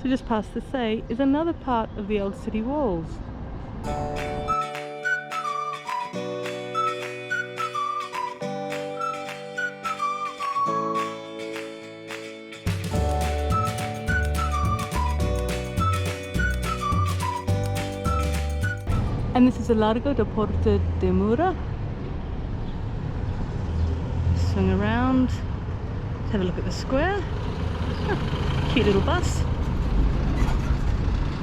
So just past the Say is another part of the old city walls. And this is the Largo de Porta de Mura. Swing around, have a look at the square. Oh, cute little bus.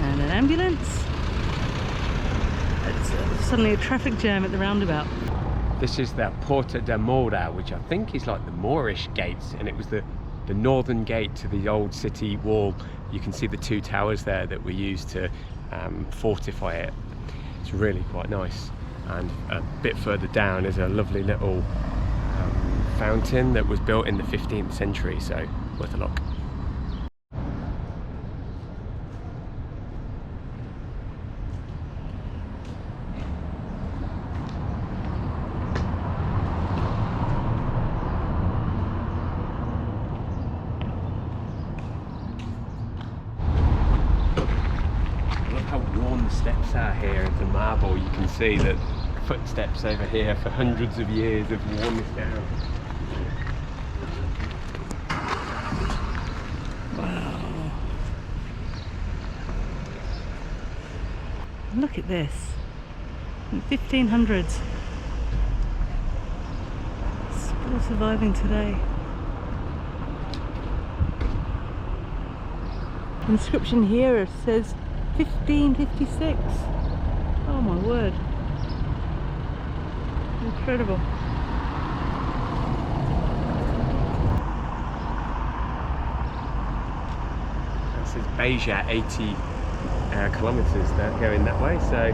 And an ambulance. It's suddenly a traffic jam at the roundabout. This is the Porta de Mora, which I think is like the Moorish gates, and it was the northern gate to the old city wall. You can see the two towers there that were used to fortify it. It's really quite nice. And a bit further down is a lovely little fountain that was built in the 15th century, so worth a look. Steps are here into marble. You can see that footsteps over here for hundreds of years have worn this down. Wow. Look at this. In the 1500s. Still surviving today. Inscription here says 1556. Oh my word. Incredible. It says Beja 80 kilometres there going that way, so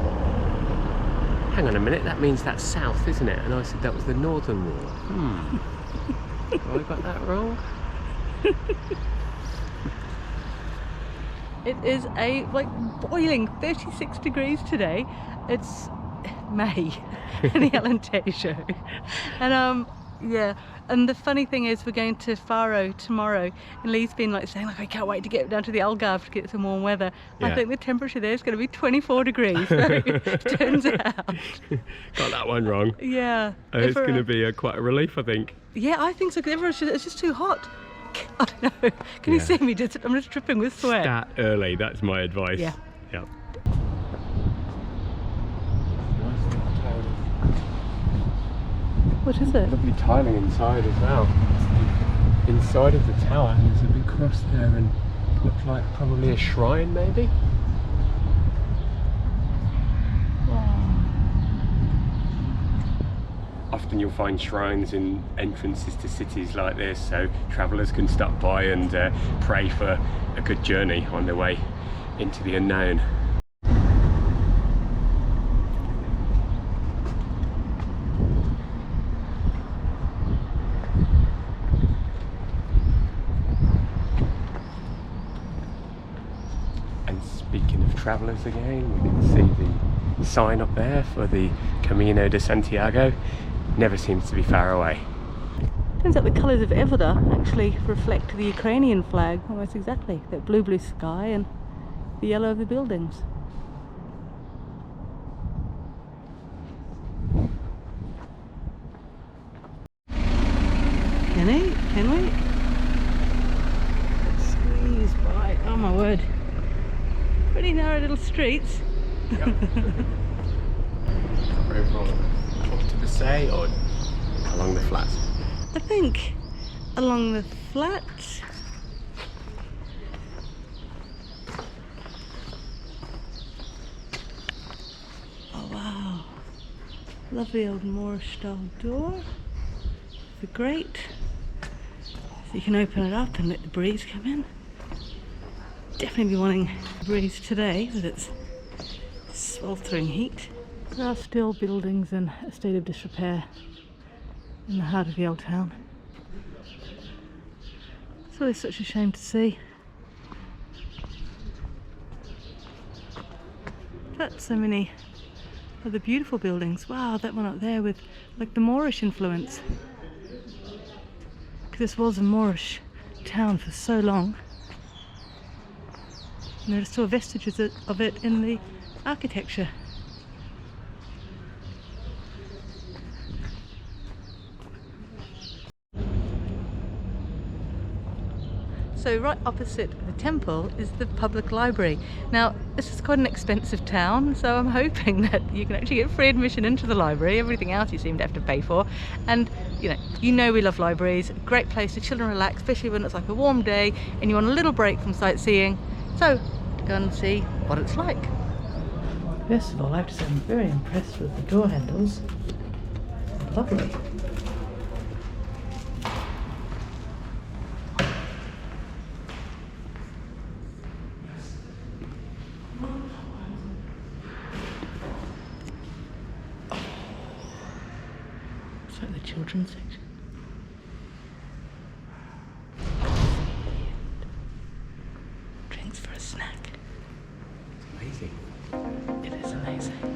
hang on a minute, that means that's south, isn't it? And I said that was the northern wall. Have I got that wrong? It is like boiling 36 degrees today. It's May in the Alentejo. And yeah, and the funny thing is we're going to Faro tomorrow, and Lee's been like saying like I can't wait to get down to the Algarve to get some warm weather. Yeah. I think the temperature there is going to be 24 degrees. So it turns out. Got that one wrong. Yeah. It's going to be quite a relief, I think. Yeah, I think so. It's just too hot. I don't know. Can you see me? I'm just dripping with sweat. Start early, that's my advice. Yeah. Yeah. What is it? Lovely tiling inside as well. Inside of the tower, and there's a big cross there, and looks like probably a shrine, maybe. Often you'll find shrines in entrances to cities like this, so travellers can stop by and pray for a good journey on their way into the unknown. And speaking of travellers again, we can see the sign up there for the Camino de Santiago. Never seems to be far away. Turns out the colours of Évora actually reflect the Ukrainian flag almost exactly. That blue sky and the yellow of the buildings. Can we? Let's squeeze by. Oh my word. Pretty narrow little streets. Yep. Up to the Say or along the flats? I think along the flat. Oh wow, lovely old Moorish style door. The grate, so you can open it up and let the breeze come in. Definitely be wanting a breeze today with its sweltering heat. There are still buildings in a state of disrepair in the heart of the old town. It's always such a shame to see. But so many other beautiful buildings. Wow, that one up there with like the Moorish influence. Because this was a Moorish town for so long. And there are still vestiges of it in the architecture. So right opposite the temple is the public library. Now this is quite an expensive town, so I'm hoping that you can actually get free admission into the library. Everything else you seem to have to pay for. And you know we love libraries. Great place to chill and relax, especially when it's like a warm day and you want a little break from sightseeing. So go and see what it's like. First of all, I have to say I'm very impressed with the door handles. Lovely. It's like the children's section. Drinks for a snack. It's amazing. It is amazing.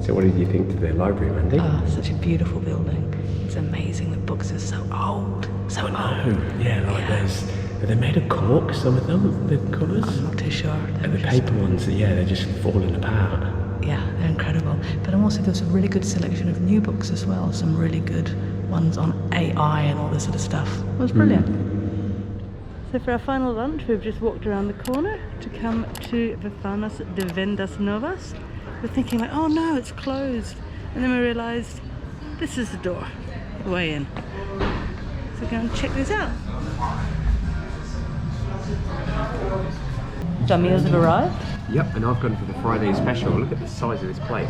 So what did you think of the library, Mandy? Oh, such a beautiful building. It's amazing. The books are so old. So old. Are they made of cork, some of them, the colours? I'm not too sure. And the paper ones, they're just falling apart. Yeah, they're incredible. But also there's a really good selection of new books as well. Some really good ones on AI and all this sort of stuff. It was brilliant. So for our final lunch, we've just walked around the corner to come to Bifanas de Vendas Novas. We're thinking like, oh no, it's closed. And then we realised this is the door, the way in. So go and check this out. Our meals have arrived. Yep, and I've gone for the Friday special. Look at the size of this plate.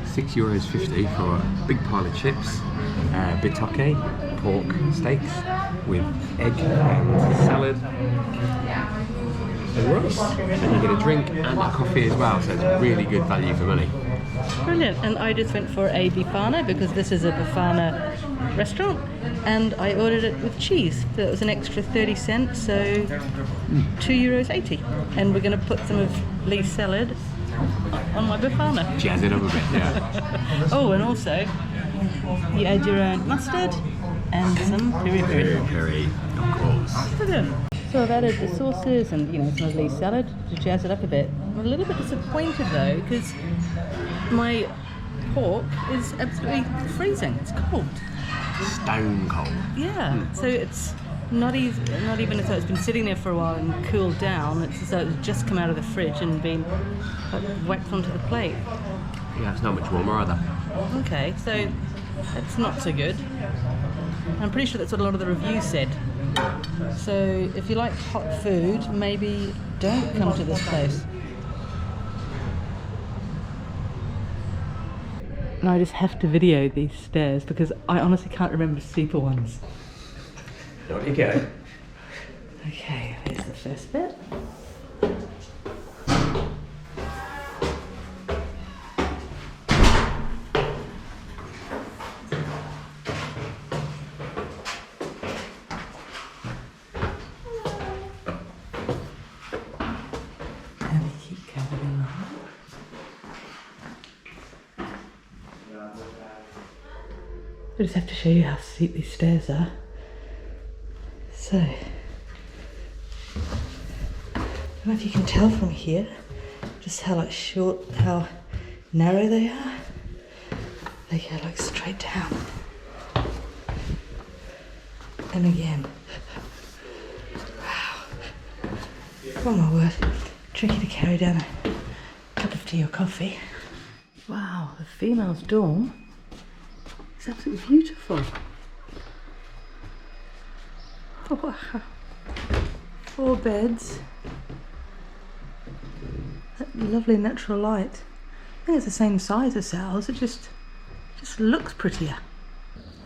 €6.50 for a big pile of chips, bitoke, pork steaks with egg and salad and rice. And you get a drink and a coffee as well, so it's really good value for money. Brilliant. And I just went for a bifana because this is a bifana restaurant, and I ordered it with cheese. So it was an extra 30 cents, so €2.80. And we're going to put some of Lee's salad on my bifana. Jazz it up a bit, yeah. Oh, and also you add your own mustard and some peri-peri. Of course. Brilliant. So I've added the sauces and some of Lee's salad to jazz it up a bit. I'm a little bit disappointed though because my pork is absolutely freezing. It's cold. Stone cold. Yeah. So it's not even as though it's been sitting there for a while and cooled down. It's as though it's just come out of the fridge and been whacked onto the plate. Yeah, it's not much warmer either. Okay, so that's not so good. I'm pretty sure that's what a lot of the reviews said. So if you like hot food, maybe don't come to this place. And I just have to video these stairs because I honestly can't remember steeper ones. There you go. Okay, here's the first bit. And we keep going along. I just have to show you how steep these stairs are. So, I don't know if you can tell from here just how like short, how narrow they are. They go like straight down. And again. Wow. Oh my word. Tricky to carry down a cup of tea or coffee. Wow, the female's dorm. It's absolutely beautiful. Oh, wow. 4 beds. That lovely natural light. I think it's the same size as ours, it just looks prettier.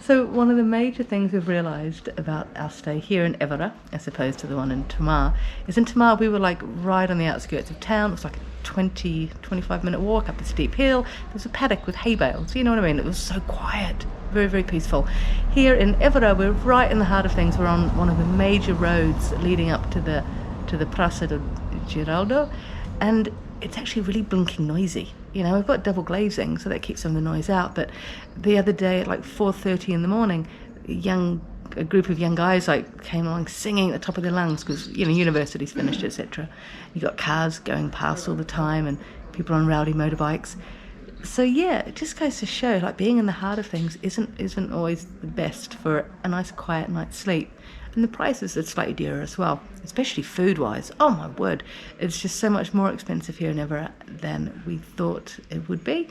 So one of the major things we've realised about our stay here in Évora, as opposed to the one in Tomar, is in Tomar we were like right on the outskirts of town. It was like a 20-25 minute walk up a steep hill. There was a paddock with hay bales, you know what I mean? It was so quiet, very, very peaceful. Here in Évora we're right in the heart of things. We're on one of the major roads leading up to the Praça do Giraldo, and it's actually really blinking noisy. You know, we've got double glazing, so that keeps some of the noise out. But the other day at like 4:30 in the morning, a group of young guys like came along singing at the top of their lungs because, you know, university's finished, etc. You got cars going past all the time and people on rowdy motorbikes. So yeah, it just goes to show like being in the heart of things isn't always the best for a nice quiet night's sleep. And the prices are slightly dearer as well, especially food-wise. Oh my word, it's just so much more expensive here in Évora than we thought it would be,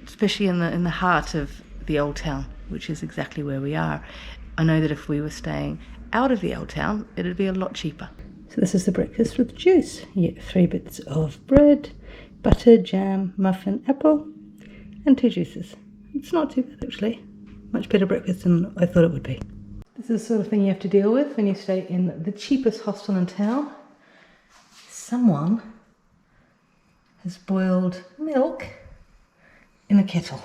especially in the heart of the old town, which is exactly where we are. I know that if we were staying out of the old town, it'd be a lot cheaper. So this is the breakfast with juice. You get 3 bits of bread, butter, jam, muffin, apple, and 2 juices. It's not too bad actually. Much better breakfast than I thought it would be. This is the sort of thing you have to deal with when you stay in the cheapest hostel in town. Someone has boiled milk in a kettle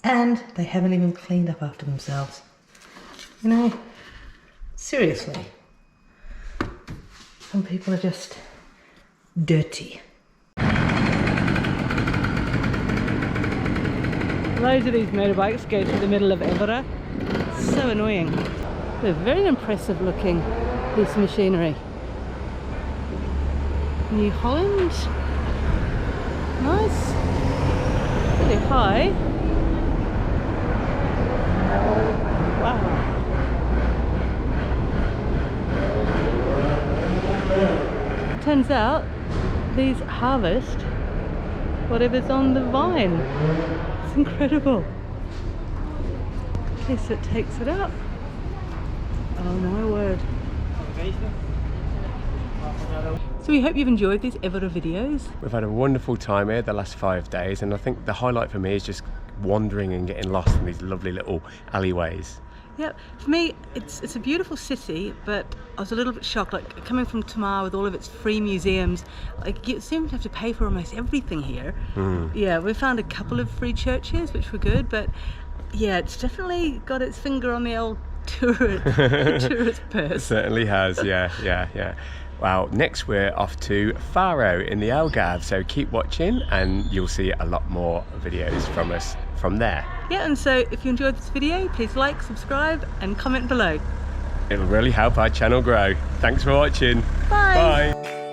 and they haven't even cleaned up after themselves. You know, seriously, some people are just dirty. Loads of these motorbikes go through the middle of Évora. So annoying. They're very impressive looking, this machinery. New Holland. Nice. Really high. Wow. Turns out these harvest whatever's on the vine. It's incredible. Okay, so it takes it up. Oh my word. So we hope you've enjoyed these Évora videos. We've had a wonderful time here the last 5 days, and I think the highlight for me is just wandering and getting lost in these lovely little alleyways. Yeah, for me it's a beautiful city, but I was a little bit shocked, like coming from Tomar with all of its free museums, like you seem to have to pay for almost everything here. Yeah, we found a couple of free churches which were good, but yeah, it's definitely got its finger on the old tourist purse. It certainly has, yeah. Well, next we're off to Faro in the Algarve, so keep watching and you'll see a lot more videos from us from there. Yeah, and so if you enjoyed this video, please like, subscribe and comment below. It'll really help our channel grow. Thanks for watching. Bye. Bye.